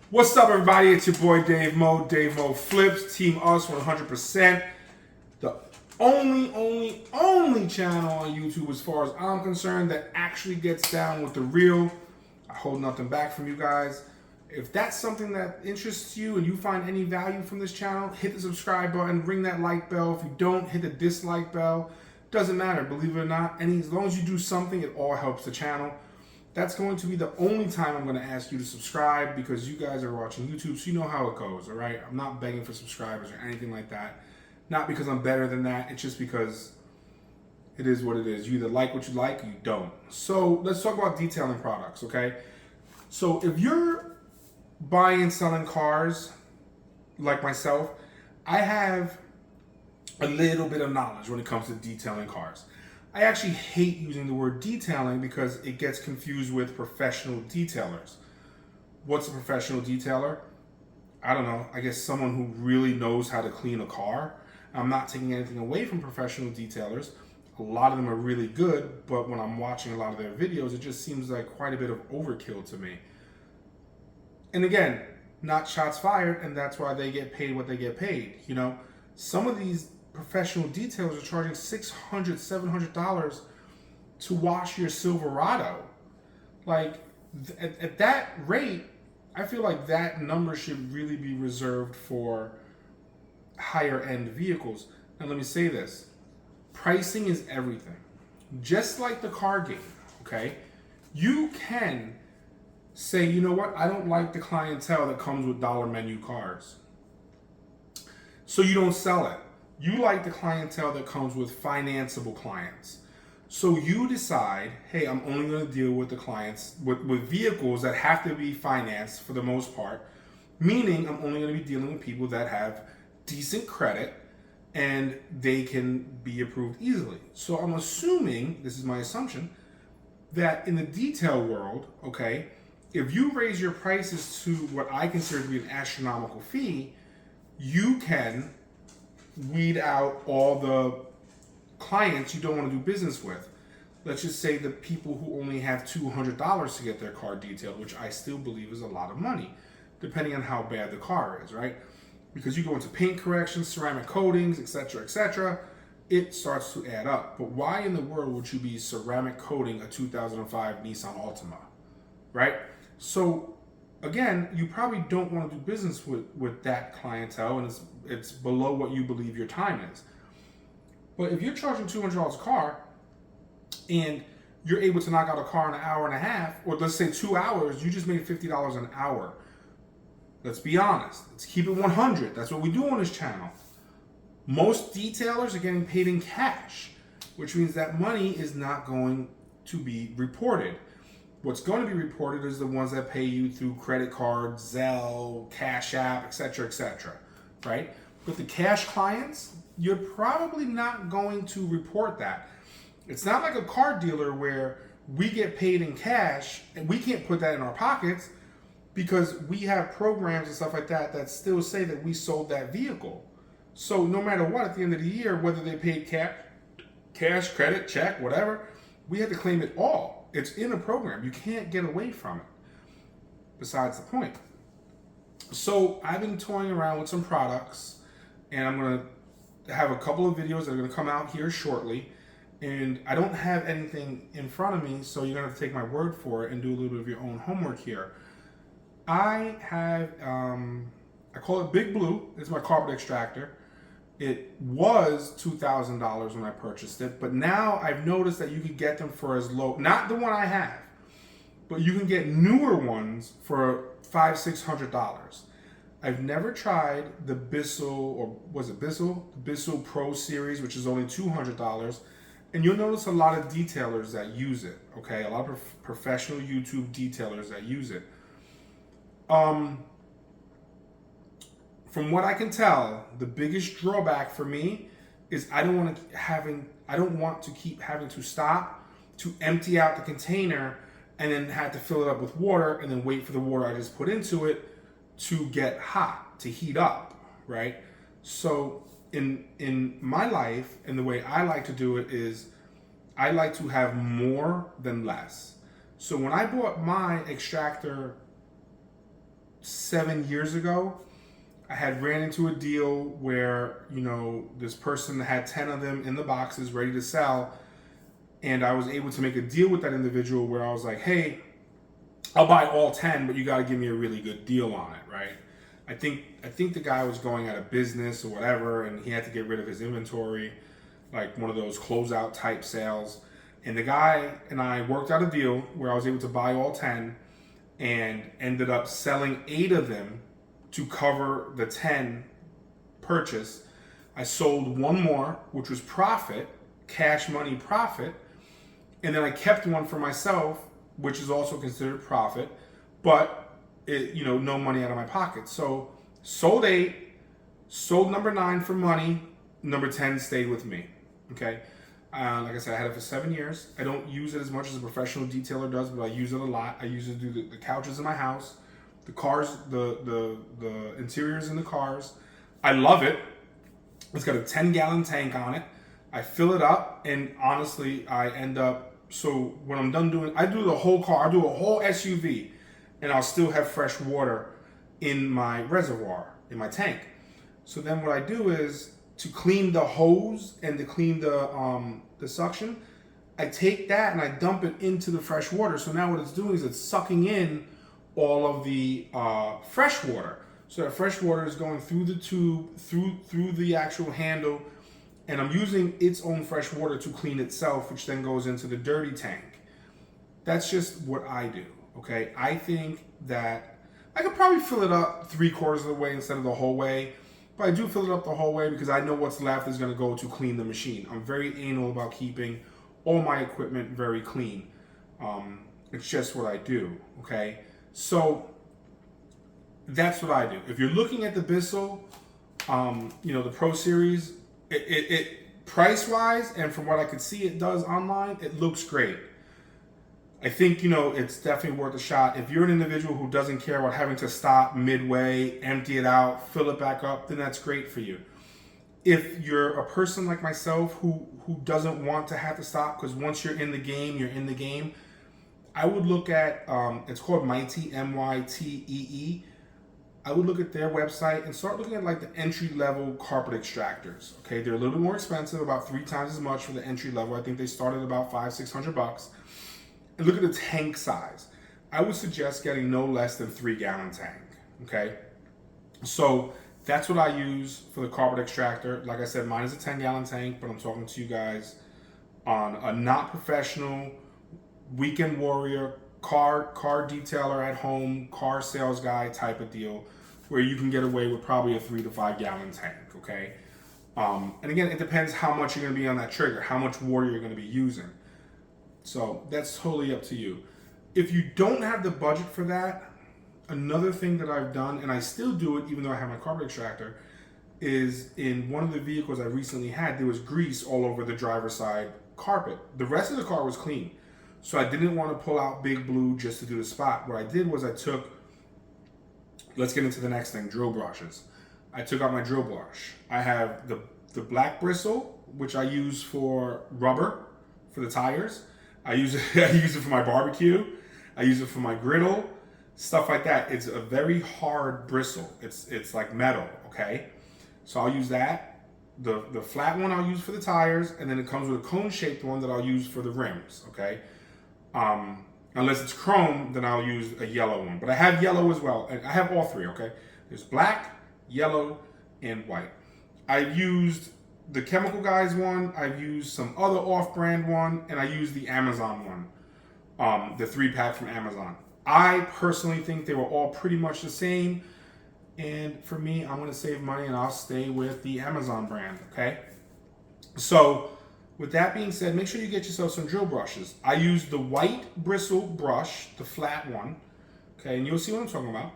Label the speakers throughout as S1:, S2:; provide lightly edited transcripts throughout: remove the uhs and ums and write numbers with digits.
S1: What's up, everybody? It's your boy Dave Mo Flips, Team Us 100%. The only channel on YouTube, as far as I'm concerned, that actually gets down with the real. I hold nothing back from you guys. If that's something that interests you and you find any value from this channel, hit the subscribe button, ring that like bell. If you don't, hit the dislike bell. Doesn't matter, believe it or not. As long as you do something, it all helps the channel. That's going to be the only time I'm going to ask you to subscribe, because you guys are watching YouTube, so you know how it goes, all right? I'm not begging for subscribers or anything like that. Not because I'm better than that. It's just because it is what it is. You either like what you like or you don't. So let's talk about detailing products, okay? So if you're buying and selling cars like myself, I have a little bit of knowledge when it comes to detailing cars. I actually hate using the word detailing because it gets confused with professional detailers. What's a professional detailer? I don't know. I guess someone who really knows how to clean a car. I'm not taking anything away from professional detailers. A lot of them are really good, but when I'm watching a lot of their videos, it just seems like quite a bit of overkill to me. And again, not shots fired, and that's why they get paid what they get paid. You know, some of these professional detailers are charging $600, $700 to wash your Silverado. Like, at that rate, I feel like that number should really be reserved for higher end vehicles. Now let me say this. Pricing is everything. Just like the car game, okay? You can say, you know what, I don't like the clientele that comes with dollar menu cars, so you don't sell it. You like the clientele that comes with financeable clients. So you decide, hey, I'm only going to deal with the clients with vehicles that have to be financed for the most part, meaning I'm only going to be dealing with people that have decent credit and they can be approved easily. So I'm assuming, this is my assumption, that in the detail world, okay, if you raise your prices to what I consider to be an astronomical fee, you can weed out all the clients you don't want to do business with. Let's just say the people who only have $200 to get their car detailed, which I still believe is a lot of money, depending on how bad the car is, right? Because you go into paint corrections, ceramic coatings, etc., it starts to add up. But why in the world would you be ceramic coating a 2005 Nissan Altima, right? So again, you probably don't want to do business with that clientele, and it's below what you believe your time is. But if you're charging $200 a car and you're able to knock out a car in an hour and a half, or let's say 2 hours, you just made $50 an hour. Let's be honest. Let's keep it 100. That's what we do on this channel. Most detailers are getting paid in cash, which means that money is not going to be reported. What's going to be reported is the ones that pay you through credit card, Zelle, Cash App, etc., right? With the cash clients, you're probably not going to report that. It's not like a car dealer where we get paid in cash and we can't put that in our pockets, because we have programs and stuff like that that still say that we sold that vehicle. So no matter what, at the end of the year, whether they paid cash, credit, check, whatever, we had to claim it all. It's in a program. You can't get away from it. Besides the point. So I've been toying around with some products, and I'm going to have a couple of videos that are going to come out here shortly. And I don't have anything in front of me, so you're going to have to take my word for it and do a little bit of your own homework here. I have, I call it Big Blue. It's my carpet extractor. It was $2,000 when I purchased it, but now I've noticed that you can get them for as low, not the one I have, but you can get newer ones for $500-$600. I've never tried the Bissell, or was it Bissell? The Bissell Pro Series, which is only $200. And you'll notice a lot of detailers that use it, okay? A lot of professional YouTube detailers that use it. From what I can tell, the biggest drawback for me is I don't want to keep having to stop to empty out the container and then have to fill it up with water and then wait for the water I just put into it to get hot, to heat up, right? So in my life, and the way I like to do it is I like to have more than less. So when I bought my extractor 7 years ago, I had ran into a deal where, this person had 10 of them in the boxes ready to sell. And I was able to make a deal with that individual where I was like, hey, I'll buy all 10, but you got to give me a really good deal on it, right? I think the guy was going out of business or whatever, and he had to get rid of his inventory, like one of those closeout type sales. And the guy and I worked out a deal where I was able to buy all 10 and ended up selling 8 of them to cover the 10 purchase. I sold one more, which was profit, cash money profit. And then I kept one for myself, which is also considered profit, but no money out of my pocket. So sold 8, sold number 9 for money, number 10 stayed with me. Okay. Like I said, I had it for 7 years. I don't use it as much as a professional detailer does, but I use it a lot. I use it to do the couches in my house, the cars, the interiors in the cars. I love it. It's got a 10-gallon tank on it. I fill it up, and honestly, I end up, so when I'm done doing, I do the whole car, I do a whole SUV, and I'll still have fresh water in my reservoir, in my tank. So then what I do is, to clean the hose and to clean the suction, I take that and I dump it into the fresh water. So now what it's doing is it's sucking in all of the fresh water. So that fresh water is going through the tube, through the actual handle, and I'm using its own fresh water to clean itself, which then goes into the dirty tank. That's just what I do, okay? I think that I could probably fill it up 3/4 of the way instead of the whole way, but I do fill it up the whole way because I know what's left is gonna go to clean the machine. I'm very anal about keeping all my equipment very clean. It's just what I do, okay? So that's what I do. If you're looking at the Bissell, the Pro Series, it price-wise, and from what I could see it does online, it looks great. I think, it's definitely worth a shot. If you're an individual who doesn't care about having to stop midway, empty it out, fill it back up, then that's great for you. If you're a person like myself who doesn't want to have to stop, because once you're in the game, you're in the game, I would look at, it's called Mytee, M-Y-T-E-E. I would look at their website and start looking at like the entry-level carpet extractors. Okay, they're a little bit more expensive, about 3 times as much for the entry level. I think they start at about $500-600. And look at the tank size. I would suggest getting no less than 3-gallon tank. Okay, so that's what I use for the carpet extractor. Like I said, mine is a 10-gallon tank, but I'm talking to you guys on a not professional, weekend warrior, car detailer at home, car sales guy type of deal, where you can get away with probably a 3 to 5 gallon tank, okay? And again, it depends how much you're gonna be on that trigger, how much water you're gonna be using. So that's totally up to you. If you don't have the budget for that, another thing that I've done, and I still do it even though I have my carpet extractor, is in one of the vehicles I recently had, there was grease all over the driver's side carpet. The rest of the car was clean. So I didn't want to pull out Big Blue just to do the spot. What I did was I took, let's get into the next thing, drill brushes. I took out my drill brush. I have the black bristle, which I use for rubber, for the tires. I use it for my barbecue. I use it for my griddle, stuff like that. It's a very hard bristle. It's like metal, okay? So I'll use that. The flat one I'll use for the tires, and then it comes with a cone-shaped one that I'll use for the rims, okay? Unless it's chrome, then I'll use a yellow one. But I have yellow as well. And I have all 3, okay? There's black, yellow, and white. I've used the Chemical Guys one. I've used some other off-brand one. And I used the Amazon one. The 3-pack from Amazon. I personally think they were all pretty much the same. And for me, I'm going to save money and I'll stay with the Amazon brand, okay? So with that being said, make sure you get yourself some drill brushes. I use the white bristle brush, the flat one, okay, and you'll see what I'm talking about.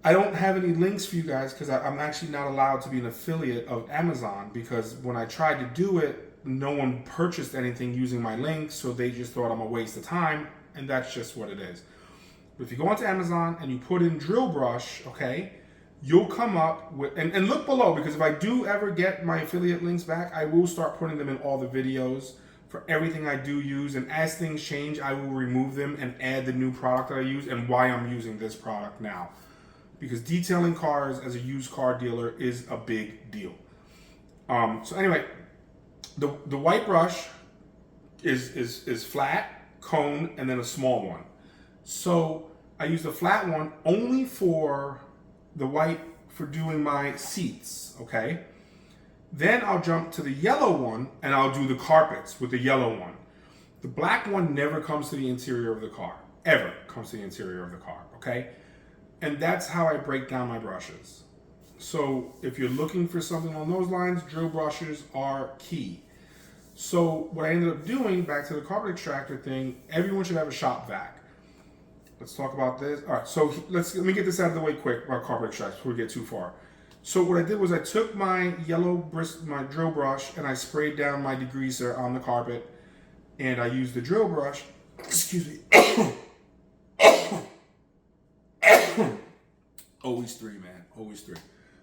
S1: I don't have any links for you guys because I'm actually not allowed to be an affiliate of Amazon, because when I tried to do it, no one purchased anything using my links, so they just thought I'm a waste of time, and that's just what it is. But if you go onto Amazon and you put in drill brush, okay, you'll come up with, and look below, because if I do ever get my affiliate links back, I will start putting them in all the videos for everything I do use, and as things change, I will remove them and add the new product that I use and why I'm using this product now. Because detailing cars as a used car dealer is a big deal. So anyway, the white brush is flat, cone, and then a small one. So I use the flat one only for the white for doing my seats, okay? Then I'll jump to the yellow one and I'll do the carpets with the yellow one. The black one never comes to the interior of the car, ever comes to the interior of the car, okay? And that's how I break down my brushes. So if you're looking for something along those lines, drill brushes are key. So what I ended up doing, back to the carpet extractor thing, everyone should have a Shopvac. Let's talk about this. All right, so let me get this out of the way quick about carpet extractors before we get too far. So what I did was I took my my drill brush and I sprayed down my degreaser on the carpet, and I used the drill brush. Excuse me. Always three, man. Always three.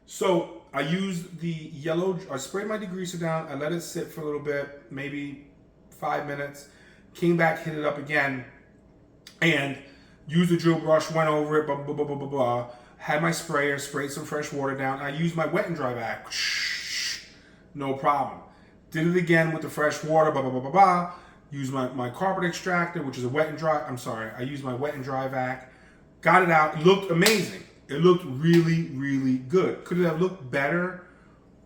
S1: So I used the yellow. I sprayed my degreaser down. I let it sit for a little bit, maybe 5 minutes. Came back, hit it up again, and used the drill brush. Went over it. Blah blah blah blah blah blah. Had my sprayer, sprayed some fresh water down. I used my wet and dry vac. No problem. Did it again with the fresh water, blah, blah, blah, blah, blah. Used my carpet extractor, which is a wet and dry. I'm sorry. I used my wet and dry vac. Got it out. It looked amazing. It looked really, really good. Could it have looked better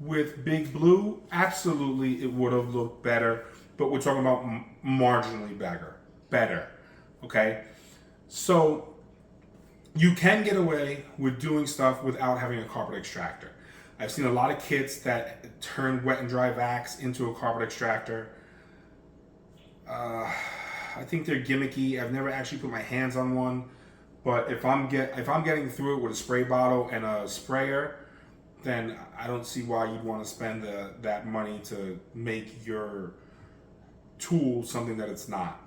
S1: with Big Blue? Absolutely, it would have looked better. But we're talking about marginally better. Okay? So you can get away with doing stuff without having a carpet extractor. I've seen a lot of kits that turn wet and dry vacs into a carpet extractor. I think they're gimmicky. I've never actually put my hands on one, but if I'm getting through it with a spray bottle and a sprayer, then I don't see why you'd want to spend that money to make your tool something that it's not.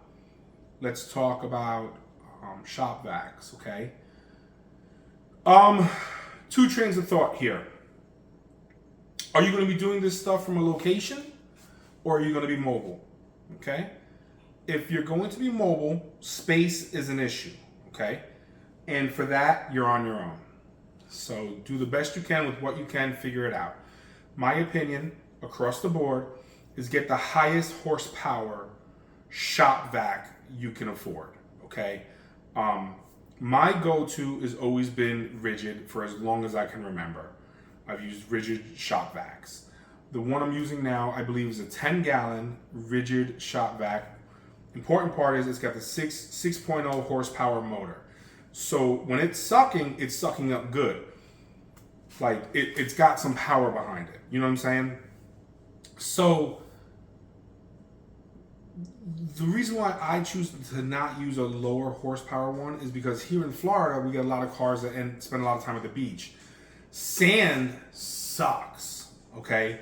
S1: Let's talk about Shopvacs, okay? Two trains of thought here. Are you going to be doing this stuff from a location, or are you going to be mobile? Okay? If you're going to be mobile, space is an issue, okay? And for that, you're on your own. So do the best you can with what you can, figure it out. My opinion, across the board, is get the highest horsepower Shopvac you can afford, okay? My go-to has always been rigid for as long as I can remember. I've used rigid Shopvacs. The one I'm using now, I believe, is a 10-gallon rigid Shopvac. Important part is it's got the 6.0 horsepower motor. So when it's sucking up good. Like, it's got some power behind it. You know what I'm saying? So the reason why I choose to not use a lower horsepower one is because here in Florida, we get a lot of cars that spend a lot of time at the beach. Sand sucks, okay?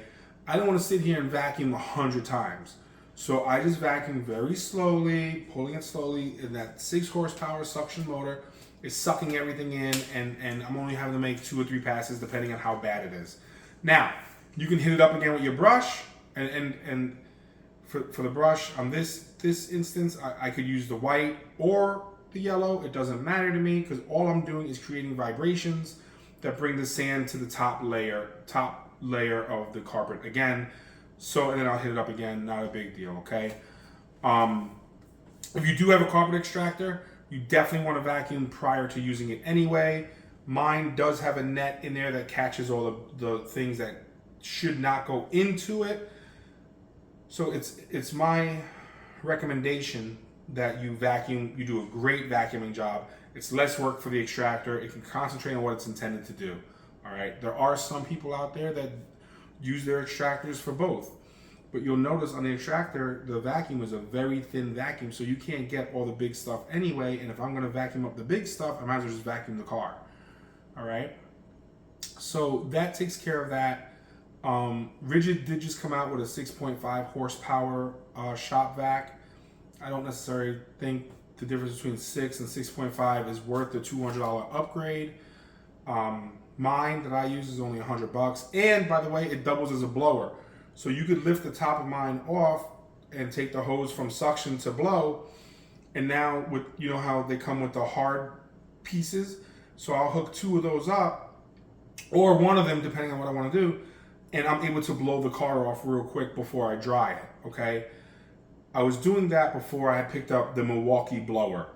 S1: I don't want to sit here and vacuum 100 times. So I just vacuum very slowly, pulling it slowly, and that 6 horsepower suction motor is sucking everything in, and I'm only having to make 2 or 3 passes depending on how bad it is. Now, you can hit it up again with your brush, and for the brush, on this instance, I could use the white or the yellow. It doesn't matter to me because all I'm doing is creating vibrations that bring the sand to the top layer of the carpet again. So, and then I'll hit it up again. Not a big deal, okay? If you do have a carpet extractor, you definitely want to vacuum prior to using it anyway. Mine does have a net in there that catches all the things that should not go into it. So it's my recommendation that you vacuum. You do a great vacuuming job. It's less work for the extractor. It can concentrate on what it's intended to do. All right. There are some people out there that use their extractors for both. But you'll notice on the extractor, the vacuum is a very thin vacuum, so you can't get all the big stuff anyway. And if I'm going to vacuum up the big stuff, I might as well just vacuum the car. All right. So that takes care of that. Rigid did just come out with a 6.5 horsepower Shopvac. I don't necessarily think the difference between 6 and 6.5 is worth the $200 upgrade. Mine that I use is only $100. And by the way, it doubles as a blower. So you could lift the top of mine off and take the hose from suction to blow. And now with, you know how they come with the hard pieces, so I'll hook 2 of those up, or one of them depending on what I want to do, and I'm able to blow the car off real quick before I dry it. Okay, I was doing that before I had picked up the Milwaukee blower.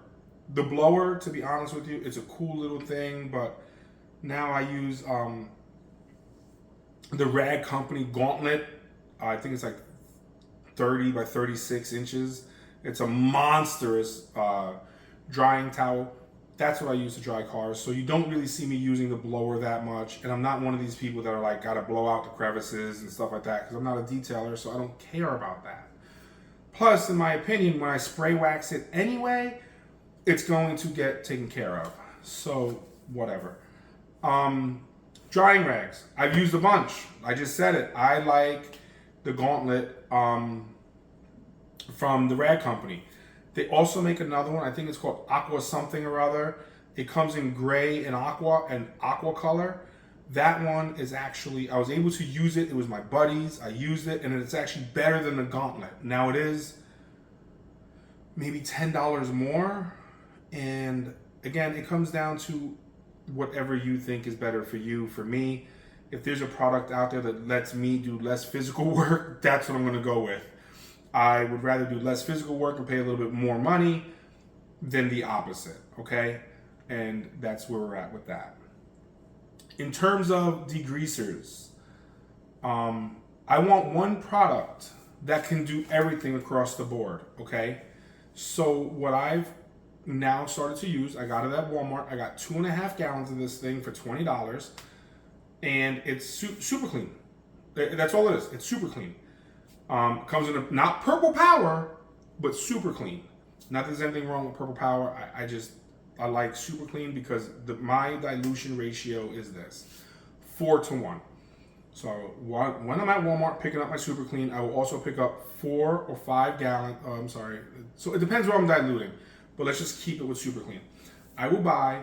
S1: The blower, to be honest with you, it's a cool little thing, but now I use the Rag Company Gauntlet. I think it's like 30 by 36 inches. It's a monstrous drying towel. That's what I use to dry cars. So you don't really see me using the blower that much. And I'm not one of these people that are like, gotta blow out the crevices and stuff like that, because I'm not a detailer, so I don't care about that. Plus, in my opinion, when I spray wax it anyway, it's going to get taken care of. So, whatever. Drying rags. I've used a bunch. I just said it. I like the Gauntlet from the Rag Company. They also make another one. I think it's called Aqua something or other. It comes in gray and aqua color. That one is actually, I was able to use it. It was my buddy's. I used it, and it's actually better than the Gauntlet. Now it is maybe $10 more. And again, it comes down to whatever you think is better for you. For me, if there's a product out there that lets me do less physical work, that's what I'm going to go with. I would rather do less physical work and pay a little bit more money than the opposite, okay? And that's where we're at with that. In terms of degreasers, I want one product that can do everything across the board, okay? So what I've now started to use, I got it at Walmart. I got 2.5 gallons of this thing for $20, and it's super clean. That's all it is. It's super clean. Comes in not purple power, but super clean. Not that there's anything wrong with purple power. I like super clean because my dilution ratio is this, 4-to-1. So when I'm at Walmart picking up my super clean, I will also pick up 4 or 5 gallon. So it depends where I'm diluting, but let's just keep it with super clean. I will buy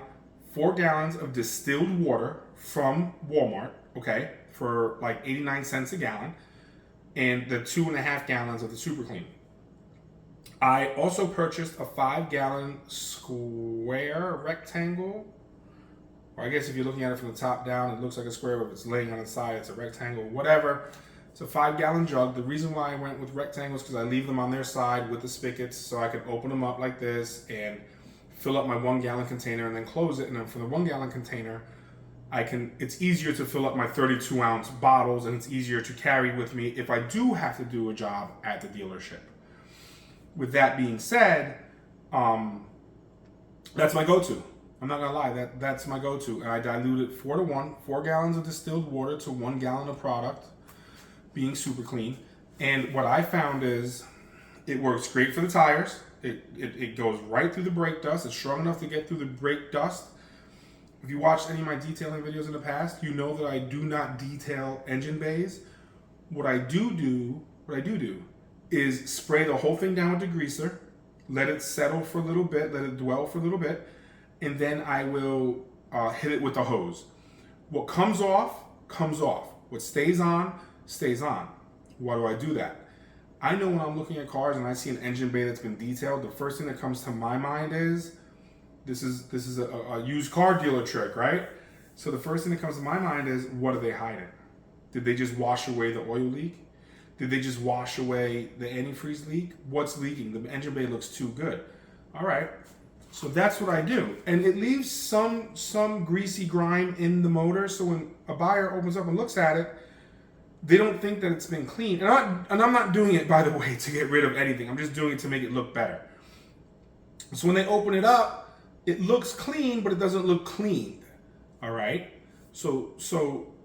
S1: 4 gallons of distilled water from Walmart, okay, for like 89 cents a gallon, and the 2.5 gallons of the super clean. I also purchased a 5-gallon square rectangle, or I guess if you're looking at it from the top down, it looks like a square, but if it's laying on its side, it's a rectangle, whatever. It's a 5-gallon jug. The reason why I went with rectangles is because I leave them on their side with the spigots, so I can open them up like this and fill up my 1-gallon container and then close it. And then for the 1-gallon container, it's easier to fill up my 32-ounce bottles, and it's easier to carry with me if I do have to do a job at the dealership. With that being said, that's my go-to. I'm not gonna lie, that's my go-to. And I dilute it 4-to-1, 4 gallons of distilled water to 1 gallon of product, being super clean. And what I found is it works great for the tires. It goes right through the brake dust. It's strong enough to get through the brake dust. If you watched any of my detailing videos in the past, you know that I do not detail engine bays. What I do is spray the whole thing down with degreaser, let it settle for a little bit, let it dwell for a little bit, and then I will hit it with the hose. What comes off, comes off. What stays on, stays on. Why do I do that? I know when I'm looking at cars and I see an engine bay that's been detailed, the first thing that comes to my mind is, this is a used car dealer trick, right? So the first thing that comes to my mind is, what are they hiding? Did they just wash away the oil leak? Did they just wash away the antifreeze leak? What's leaking? The engine bay looks too good. All right, so that's what I do. And it leaves some greasy grime in the motor, so when a buyer opens up and looks at it, they don't think that it's been cleaned. And I'm not doing it, by the way, to get rid of anything. I'm just doing it to make it look better. So when they open it up, it looks clean, but it doesn't look cleaned. All right?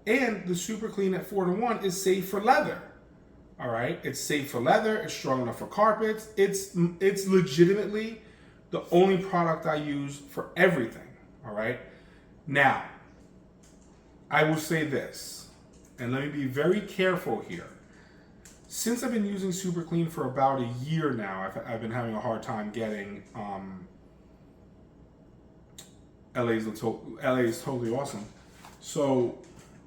S1: And the super clean at 4-to-1 is safe for leather. All right? It's safe for leather. It's strong enough for carpets. It's legitimately the only product I use for everything. All right? Now, I will say this, and let me be very careful here. Since I've been using Super Clean for about a year now, I've been having a hard time getting LA is totally awesome. So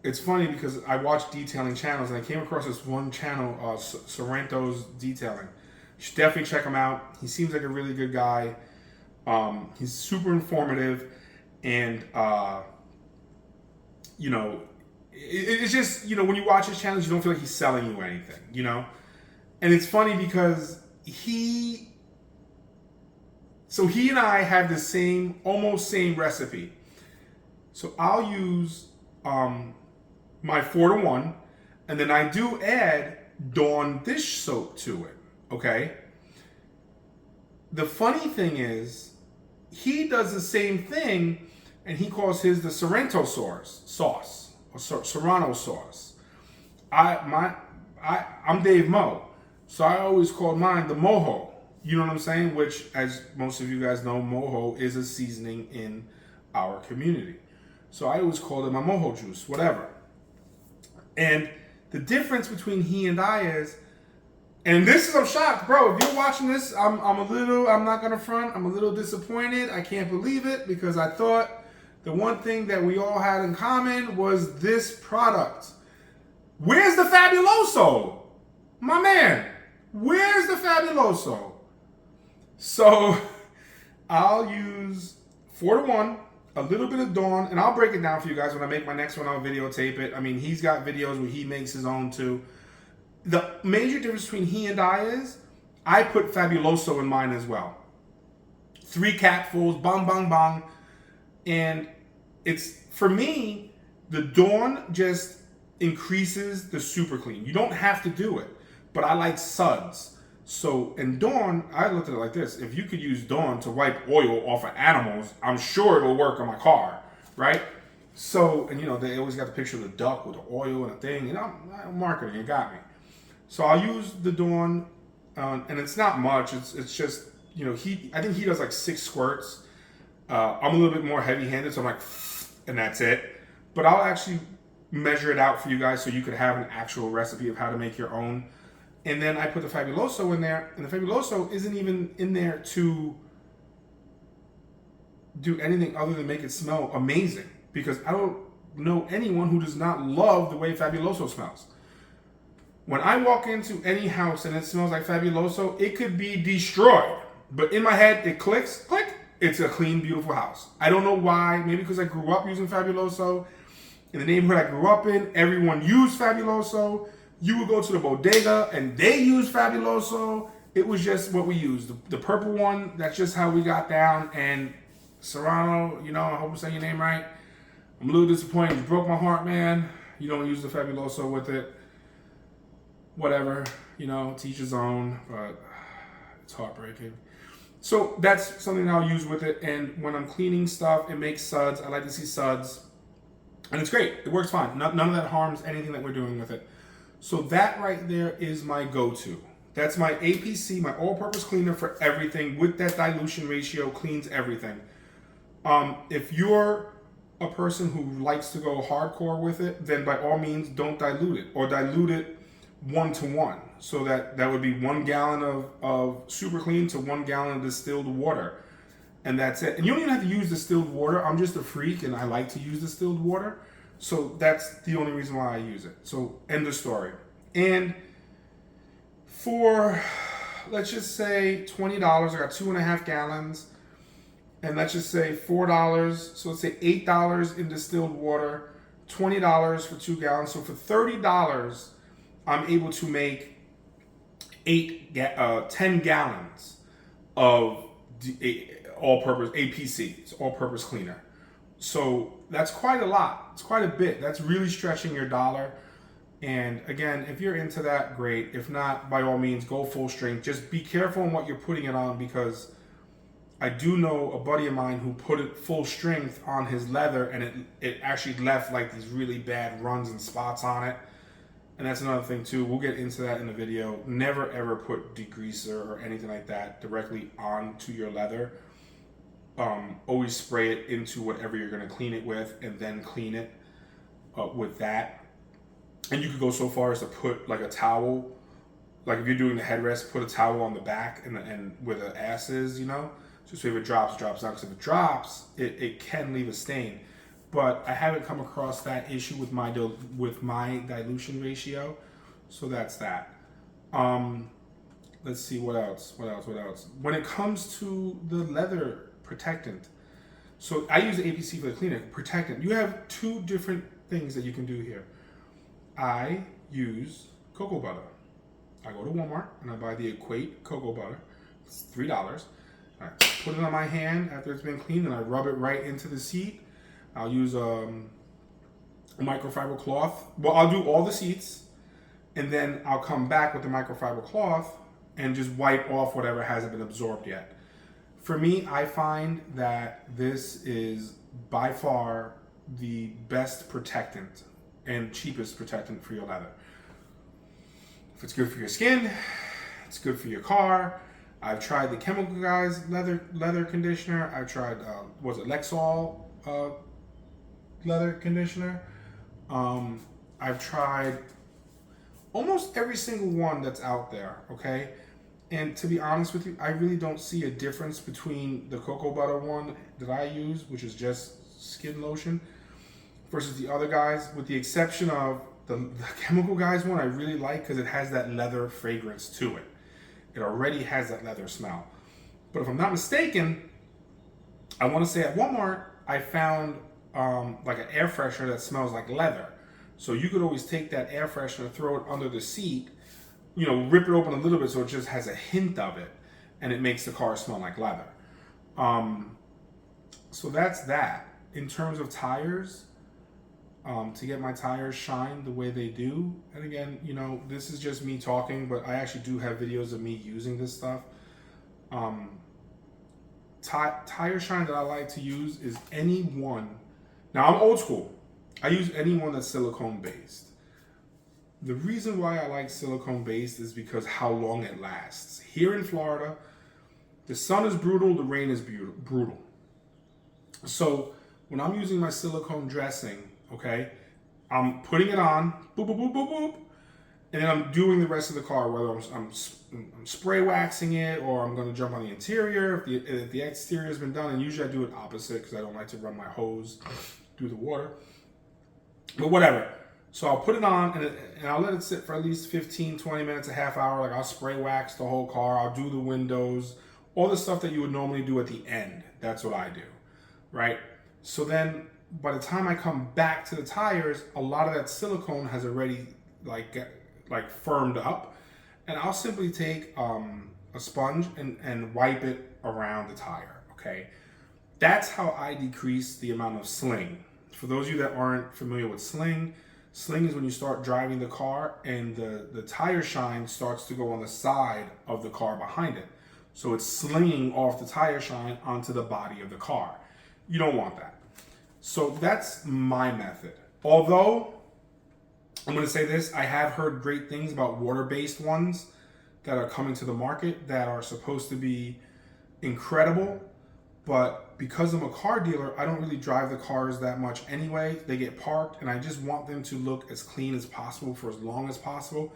S1: it's funny because I watch detailing channels and I came across this one channel, Sorrento's Detailing. should definitely check him out. He seems like a really good guy. He's super informative, and it's just, when you watch his channels, you don't feel like he's selling you anything, And it's funny because he and I have the almost same recipe. So I'll use my 4-to-1, and then I do add Dawn dish soap to it, okay? The funny thing is, he does the same thing, and he calls his the Sorrento sauce, or Serrano sauce. I'm Dave Mo, so I always called mine the Mojo. You know what I'm saying? Which, as most of you guys know, Mojo is a seasoning in our community. So I always called it my Mojo juice, whatever. And the difference between he and I is, and this is, I'm shocked, bro. If you're watching this, I'm not gonna front, I'm a little disappointed. I can't believe it, because I thought the one thing that we all had in common was this product. Where's the Fabuloso? My man, where's the Fabuloso? So I'll use 4-to-1, a little bit of Dawn, and I'll break it down for you guys when I make my next one. I'll videotape it. I mean, he's got videos where he makes his own too. The major difference between he and I is, I put Fabuloso in mine as well. 3 capfuls, bang, bang, bang. And it's, for me, the Dawn just increases the super clean. You don't have to do it, but I like suds. So in Dawn, I looked at it like this. If you could use Dawn to wipe oil off of animals, I'm sure it'll work on my car, right? So, and they always got the picture of the duck with the oil and a thing, and I'm marketing, it got me. So I'll use the Dawn, and it's not much. It's just, I think he does like 6 squirts. I'm a little bit more heavy-handed, so I'm like, and that's it. But I'll actually measure it out for you guys so you could have an actual recipe of how to make your own. And then I put the Fabuloso in there, and the Fabuloso isn't even in there to do anything other than make it smell amazing, because I don't know anyone who does not love the way Fabuloso smells. When I walk into any house and it smells like Fabuloso, it could be destroyed. But in my head, it clicks, click, it's a clean, beautiful house. I don't know why. Maybe because I grew up using Fabuloso. In the neighborhood I grew up in, everyone used Fabuloso. You would go to the bodega and they used Fabuloso. It was just what we used. The purple one, that's just how we got down. And Serrano, I hope I'm saying your name right. I'm a little disappointed. You broke my heart, man. You don't use the Fabuloso with it. Whatever, teach his own, but it's heartbreaking. So that's something I'll use with it. And when I'm cleaning stuff, it makes suds. I like to see suds. And it's great. It works fine. None of that harms anything that we're doing with it. So that right there is my go-to. That's my APC, my all-purpose cleaner for everything. With that dilution ratio, cleans everything. If you're a person who likes to go hardcore with it, then by all means, don't dilute it. Or dilute it 1-to-1. So that would be 1 gallon of super clean to 1 gallon of distilled water. And that's it. And you don't even have to use distilled water. I'm just a freak and I like to use distilled water. So that's the only reason why I use it. So end of story. And for, let's just say $20, I got 2.5 gallons. And let's just say $4. So let's say $8 in distilled water, $20 for 2 gallons. So for $30, I'm able to make 10 gallons of all-purpose APC. It's all-purpose cleaner. So that's quite a lot. It's quite a bit. That's really stretching your dollar. And again, if you're into that, great. If not, by all means, go full strength. Just be careful on what you're putting it on, because I do know a buddy of mine who put it full strength on his leather, and it actually left like these really bad runs and spots on it. And that's another thing too. We'll get into that in the video. Never ever put degreaser or anything like that directly onto your leather. Always spray it into whatever you're going to clean it with, and then clean it with that. And you could go so far as to put like a towel, like if you're doing the headrest, put a towel on the back and where the ass is, just so if it drops out. Because if it drops, it can leave a stain. But I haven't come across that issue with my dilution ratio, so that's that. let's see what else. When it comes to the leather protectant, so I use the APC for the cleaner. Protectant, you have two different things that you can do here. I use cocoa butter. I go to Walmart and I buy the Equate cocoa butter. It's $3. I put it on my hand after it's been cleaned and I rub it right into the seat. I'll use a microfiber cloth. Well, I'll do all the seats and then I'll come back with the microfiber cloth and just wipe off whatever hasn't been absorbed yet. For me, I find that this is by far the best protectant and cheapest protectant for your leather. If it's good for your skin, it's good for your car. I've tried the Chemical Guys leather conditioner. I've tried, Lexol leather conditioner. I've tried almost every single one that's out there, okay? And to be honest with you, I really don't see a difference between the cocoa butter one that I use, which is just skin lotion, versus the other guys, with the exception of the Chemical Guys one I really like because it has that leather fragrance to it. It already has that leather smell. But if I'm not mistaken, I want to say at Walmart, I found like an air freshener that smells like leather. So you could always take that air freshener, throw it under the seat, rip it open a little bit so it just has a hint of it, and it makes the car smell like leather. So that's that. In terms of tires, to get my tires shine the way they do, and again, this is just me talking, but I actually do have videos of me using this stuff. Tire shine that I like to use is any one. Now, I'm old school. I use any one that's silicone based. The reason why I like silicone based is because how long it lasts. Here in Florida, the sun is brutal, the rain is brutal. So when I'm using my silicone dressing, okay, I'm putting it on, boop, boop, boop, boop, boop, and then I'm doing the rest of the car, whether I'm spray waxing it or I'm going to jump on the interior. If the exterior has been done, and usually I do it opposite because I don't like to run my hose through the water. But whatever. So I'll put it on and I'll let it sit for at least 15, 20 minutes, a half hour. Like I'll spray wax the whole car. I'll do the windows, all the stuff that you would normally do at the end. That's what I do, right? So then by the time I come back to the tires, a lot of that silicone has already like firmed up. And I'll simply take a sponge and wipe it around the tire, okay? That's how I decrease the amount of sling. For those of you that aren't familiar with sling is when you start driving the car and the tire shine starts to go on the side of the car behind it. So it's slinging off the tire shine onto the body of the car. You don't want that. So that's my method. Although, I'm going to say this, I have heard great things about water-based ones that are coming to the market that are supposed to be incredible. But because I'm a car dealer, I don't really drive the cars that much anyway. They get parked and I just want them to look as clean as possible for as long as possible.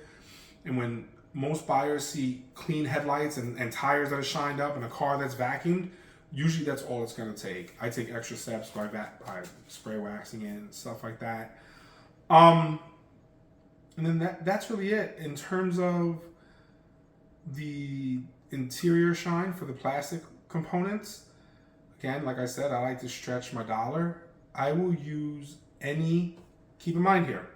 S1: And when most buyers see clean headlights and tires that are shined up and a car that's vacuumed, usually that's all it's going to take. I take extra steps by spray waxing it and stuff like that. And then that's really it. In terms of the interior shine for the plastic components, again, like I said, I like to stretch my dollar. I will use any, keep in mind here,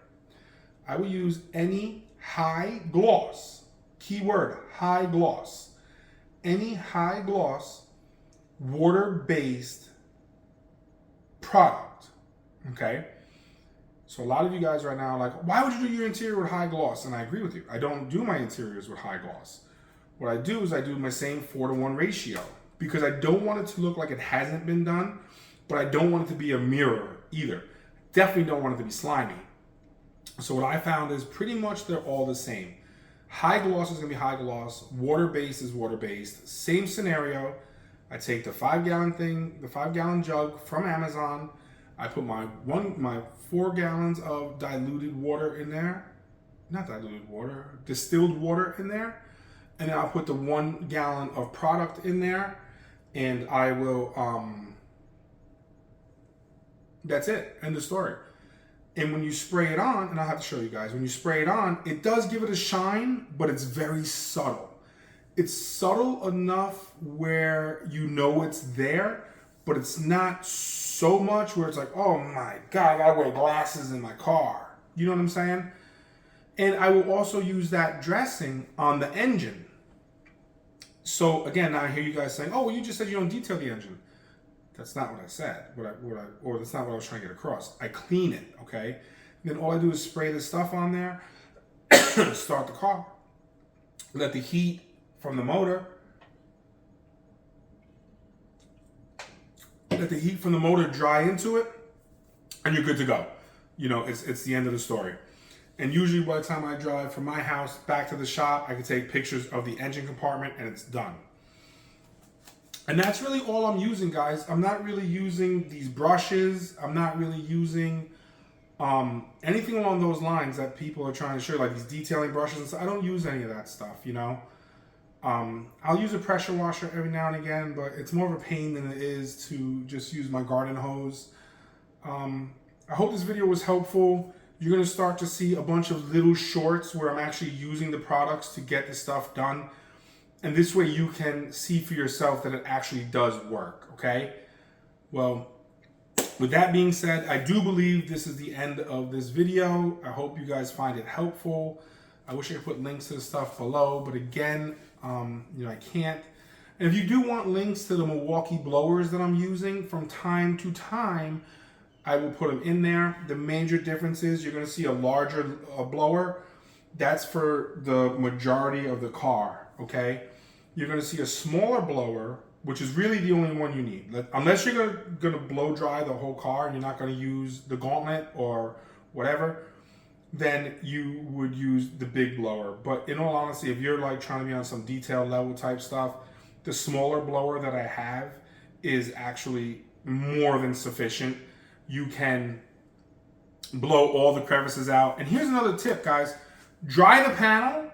S1: I will use any high gloss, keyword high gloss, any high gloss water-based product, okay? So a lot of you guys right now are like, why would you do your interior with high gloss? And I agree with you. I don't do my interiors with high gloss. What I do is I do my same 4-to-1 ratio because I don't want it to look like it hasn't been done, but I don't want it to be a mirror either. Definitely don't want it to be slimy. So what I found is pretty much they're all the same. High gloss is gonna be high gloss, water-based is water-based. Same scenario. I take the 5-gallon thing, the 5-gallon jug from Amazon. I put my 4 gallons of diluted water in there. Not diluted water, distilled water in there. And then I'll put the 1 gallon of product in there. And I will, that's it, end of story. And when you spray it on, and I'll have to show you guys, when you spray it on, it does give it a shine, but it's very subtle. it's subtle enough where you know it's there, but it's not so much where it's like, oh my God, I gotta wear glasses in my car. You know what I'm saying? And I will also use that dressing on the engine. So again, now I hear you guys saying, oh, well, you just said you don't detail the engine. That's not what I said, or that's not what I was trying to get across. I clean it, okay? And then all I do is spray the stuff on there, start the car, let the heat from the motor, dry into it, and you're good to go. You know, it's the end of the story. And usually by the time I drive from my house back to the shop, I can take pictures of the engine compartment and it's done. And that's really all I'm using, guys. I'm not really using these brushes. I'm not really using anything along those lines that people are trying to show, like these detailing brushes and stuff. I don't use any of that stuff, you know. I'll use a pressure washer every now and again, but it's more of a pain than it is to just use my garden hose. I hope this video was helpful. You're going to start to see a bunch of little shorts where I'm actually using the products to get the stuff done. And this way you can see for yourself that it actually does work, okay? Well, with that being said, I do believe this is the end of this video. I hope you guys find it helpful. I wish I could put links to the stuff below, but again, you know, I can't. And if you do want links to the Milwaukee Blowers that I'm using from time to time, I will put them in there. The major difference is you're going to see a larger blower. That's for the majority of the car, okay? You're going to see a smaller blower, which is really the only one you need. Unless you're going to blow dry the whole car and you're not going to use the gauntlet or whatever, then you would use the big blower. But in all honesty, if you're like trying to be on some detail level type stuff, the smaller blower that I have is actually more than sufficient. You can blow all the crevices out. And here's another tip, guys. Dry the panel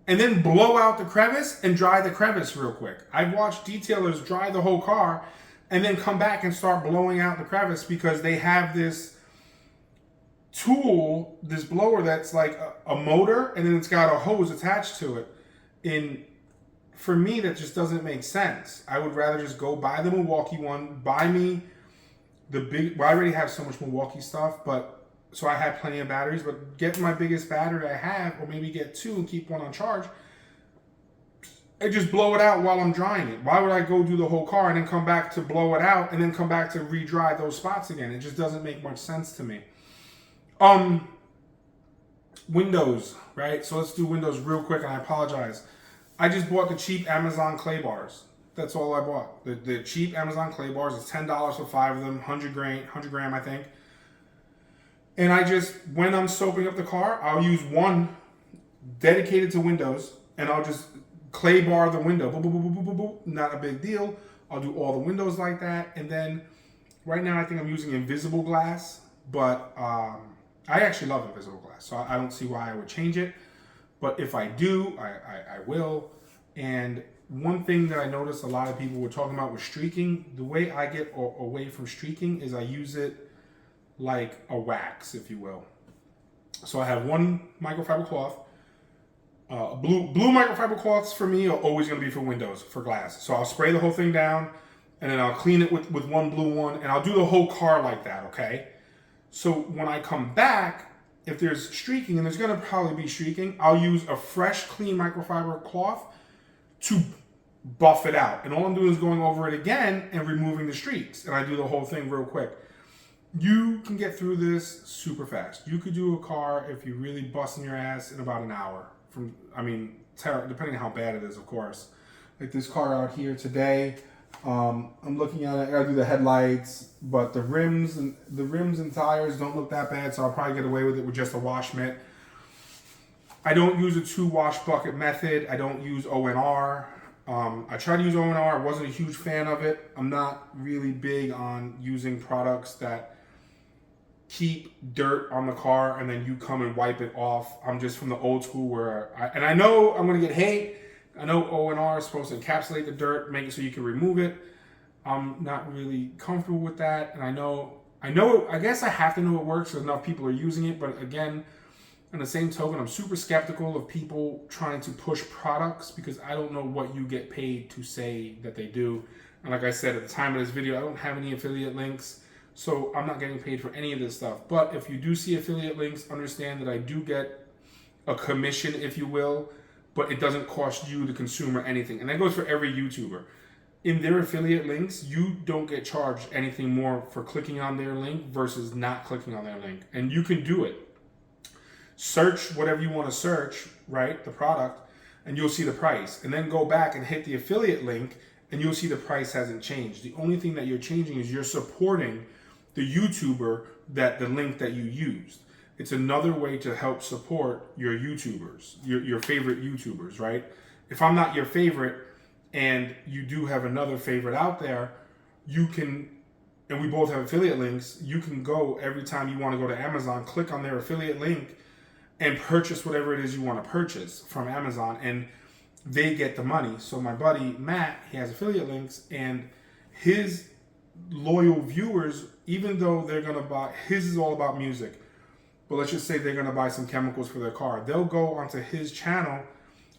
S1: and then blow out the crevice and dry the crevice real quick. I've watched detailers dry the whole car and then come back and start blowing out the crevice because they have this tool, this blower that's like a motor and then it's got a hose attached to it. And for me, that just doesn't make sense. I would rather just go buy the Milwaukee one, buy me the big, well, I already have so much Milwaukee stuff, but so I have plenty of batteries, but get my biggest battery I have, or maybe get two and keep one on charge, and just blow it out while I'm drying it. Why would I go do the whole car and then come back to blow it out and then come back to re-dry those spots again? It just doesn't make much sense to me. Windows, right? So let's do windows real quick, and I apologize. I just bought the cheap Amazon clay bars. That's all I bought. The cheap Amazon clay bars. It's $10 for 5 of them, 100 gram, I think. And I just, when I'm soaping up the car, I'll use one dedicated to windows, and I'll just clay bar the window. Boop, boop, boop, boop, boop, boop. Not a big deal. I'll do all the windows like that. And then right now I think I'm using invisible glass, but I actually love invisible glass, so I don't see why I would change it. But if I do, I will. And one thing that I noticed a lot of people were talking about was streaking. The way I get away from streaking is I use it like a wax, if you will. So I have one microfiber cloth. Blue microfiber cloths for me are always going to be for windows, for glass. So I'll spray the whole thing down, and then I'll clean it with one blue one, and I'll do the whole car like that, okay? So when I come back, if there's streaking, and there's going to probably be streaking, I'll use a fresh, clean microfiber cloth to buff it out. And all I'm doing is going over it again and removing the streaks. And I do the whole thing real quick. You can get through this super fast. You could do a car, if you really busting your ass, in about an hour. Depending on how bad it is, of course. Like this car out here today, I'm looking at it. I gotta do the headlights, but the rims and tires don't look that bad, so I'll probably get away with it with just a wash mitt. I don't use a 2-wash bucket method. I don't use ONR. I tried to use ONR. I wasn't a huge fan of it. I'm not really big on using products that keep dirt on the car and then you come and wipe it off. I'm just from the old school where I know I'm going to get hate. I know ONR is supposed to encapsulate the dirt, make it so you can remove it. I'm not really comfortable with that. And I guess I have to know it works because enough people are using it. But again, On the same token, I'm super skeptical of people trying to push products because I don't know what you get paid to say that they do. And like I said, at the time of this video, I don't have any affiliate links, so I'm not getting paid for any of this stuff. But if you do see affiliate links, understand that I do get a commission, if you will, but it doesn't cost you, the consumer, anything. And that goes for every YouTuber. In their affiliate links, you don't get charged anything more for clicking on their link versus not clicking on their link. And you can do it. Search whatever you want to search, right? The product, and you'll see the price. And then go back and hit the affiliate link, and you'll see the price hasn't changed. The only thing that you're changing is you're supporting the YouTuber that the link that you used. It's another way to help support your YouTubers, your favorite YouTubers, right? If I'm not your favorite and you do have another favorite out there, you can, and we both have affiliate links, you can go every time you want to go to Amazon, click on their affiliate link and purchase whatever it is you want to purchase from Amazon, and they get the money. So my buddy Matt, he has affiliate links, and his loyal viewers, even though they're going to buy, his is all about music, but let's just say they're going to buy some chemicals for their car. They'll go onto his channel,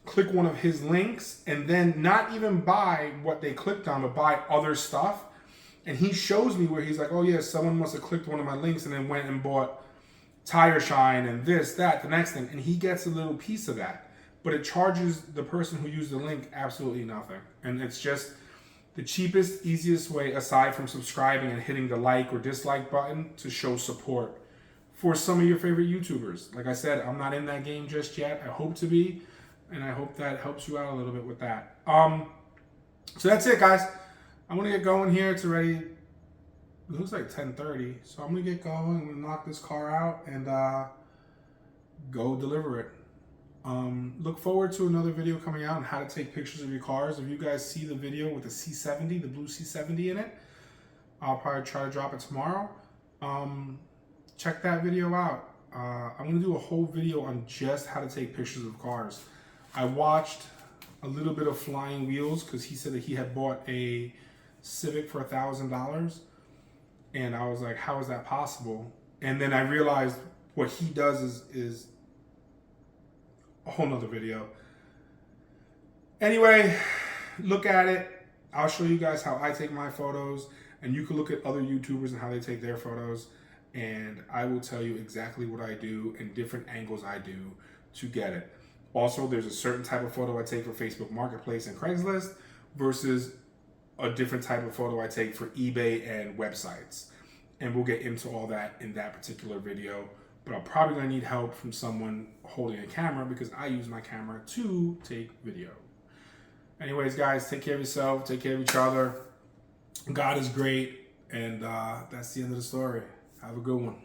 S1: click one of his links, and then not even buy what they clicked on, but buy other stuff. And he shows me where he's like, oh yeah, someone must have clicked one of my links and then went and bought tire shine and this, that, the next thing. And he gets a little piece of that. But it charges the person who used the link absolutely nothing. And it's just the cheapest, easiest way, aside from subscribing and hitting the like or dislike button, to show support for some of your favorite YouTubers. Like I said, I'm not in that game just yet. I hope to be, and I hope that helps you out a little bit with that. So that's it, guys. I'm gonna get going here. It's already, it looks like 10:30, so I'm gonna get going. I'm gonna knock this car out and go deliver it. Look forward to another video coming out on how to take pictures of your cars. If you guys see the video with the C70, the blue C70 in it, I'll probably try to drop it tomorrow. Check that video out. I'm gonna do a whole video on just how to take pictures of cars. I watched a little bit of Flying Wheels because he said that he had bought a Civic for $1,000, and I was like, how is that possible? And then I realized what he does is a whole nother video. Anyway, look at it. I'll show you guys how I take my photos, and you can look at other YouTubers and how they take their photos, and I will tell you exactly what I do and different angles I do to get it. Also, there's a certain type of photo I take for Facebook Marketplace and Craigslist versus a different type of photo I take for eBay and websites. And we'll get into all that in that particular video. But I'm probably gonna need help from someone holding a camera because I use my camera to take video. Anyways, guys, take care of yourself, take care of each other. God is great, and that's the end of the story. Have a good one.